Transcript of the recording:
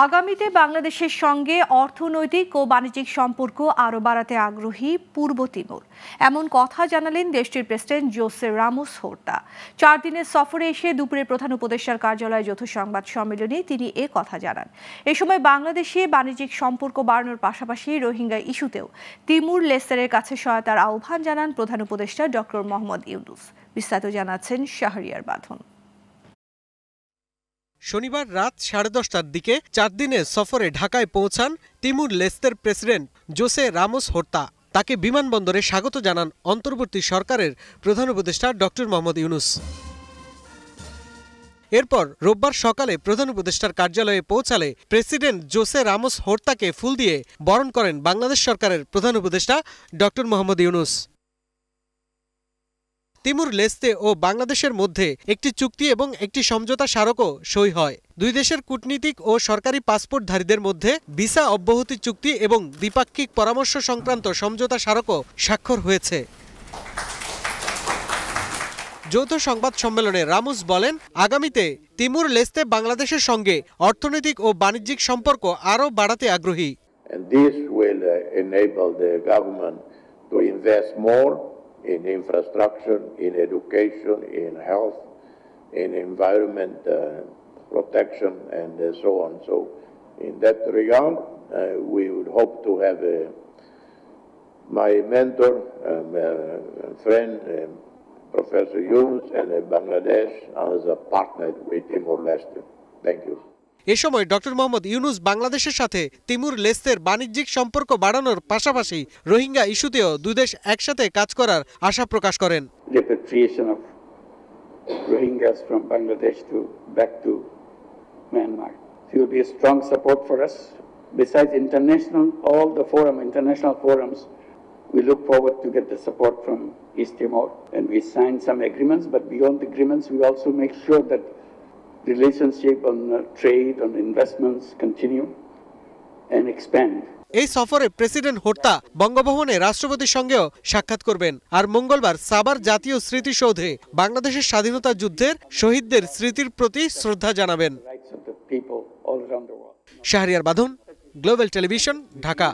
আগামীতে বাংলাদেশের সঙ্গে অর্থনৈতিক ও বাণিজ্যিক সম্পর্ক আরও বাড়াতে আগ্রহী পূর্ব তিমুর। এমন কথা জানালেন দেশটির প্রেসিডেন্ট জোসে রামোস হোর্তা। 4 দিনের সফরে এসে দুপুরে প্রধান উপদেষ্টার কার্যালয়ে যৌথ সংবাদ সম্মেলনে তিনি এ কথা জানান। এ সময় বাংলাদেশে বাণিজ্যিক সম্পর্ক বাড়ানোর পাশাপাশি রোহিঙ্গা ইস্যুতেও তিমুর লেস্তারের কাছে সহায়তার আহ্বান জানান প্রধান উপদেষ্টা ডক্টর মোহাম্মদ ইউনূস। বিস্তারিত জানাচ্ছেন শাহরিয়ার বাঁধন। শনিবার রাত 10:30টার দিকে 4 দিনের সফরে ঢাকায় পৌঁছান তিমুর লেস্তের প্রেসিডেন্ট জোসে রামোস হোর্তা। তাকে বিমানবন্দরে স্বাগত জানান অন্তর্বর্তী সরকারের প্রধান উপদেষ্টা ডক্টর মোহাম্মদ ইউনূস। এরপর রোববার সকালে প্রধান উপদেষ্টার কার্যালয়ে পৌঁছালে প্রেসিডেন্ট জোসে রামোস হোর্তাকে ফুল দিয়ে বরণ করেন বাংলাদেশ সরকারের প্রধান উপদেষ্টা doctor Mohammad Yunus. Timor Leste ও বাংলাদেশের মধ্যে একটি চুক্তি এবং একটি সমঝোতা স্মারকও সই হয়। দুই দেশের কূটনীতিক ও সরকারি পাসপোর্টধারীদের মধ্যে ভিসা অব্যাহতি চুক্তি এবং দ্বিপাক্ষিক পরামর্শ সংক্রান্ত সমঝোতা স্মারকও স্বাক্ষর হয়েছে। যৌথ সংবাদ সম্মেলনে রামোস বলেন, আগামীতে তিমুর লেস্তে বাংলাদেশের সঙ্গে অর্থনৈতিক ও বাণিজ্যিক সম্পর্ক আরও বাড়াতে আগ্রহী। In infrastructure, in education, in health, in environment protection, and so on. So, in that regard, we would hope to have my mentor, friend, Professor Yunus, and Bangladesh as a partner with Timor-Leste. Thank you. এ সময় doctor Mohammad Yunus বাংলাদেশের সাথে Timur লেস্তের বাণিজ্যিক সম্পর্ক বাড়ানোর পাশাপাশি রোহিঙ্গা ইস্যুতেও দুই দেশ একসাথে কাজ করার আশা প্রকাশ করেন। Repatriation of Rohingyas from Bangladesh back to Myanmar. It will be a strong support for us. Besides all the international forums, we look forward to get the support from East Timor, and we signed some agreements. But beyond the agreements, we also make sure that relationship on trade, on investments continue and expand. এই সফরে president Horta বঙ্গভবনে রাষ্ট্রপতির সঙ্গেও সাক্ষাৎ করবেন। আর মঙ্গলবার সাভার জাতীয় স্মৃতিসৌধে বাংলাদেশের স্বাধীনতা যুদ্ধের শহীদদের স্মৃতির প্রতি শ্রদ্ধা জানাবেন। All around the world. Shahriar বাঁধন, গ্লোবাল টেলিভিশন, ঢাকা।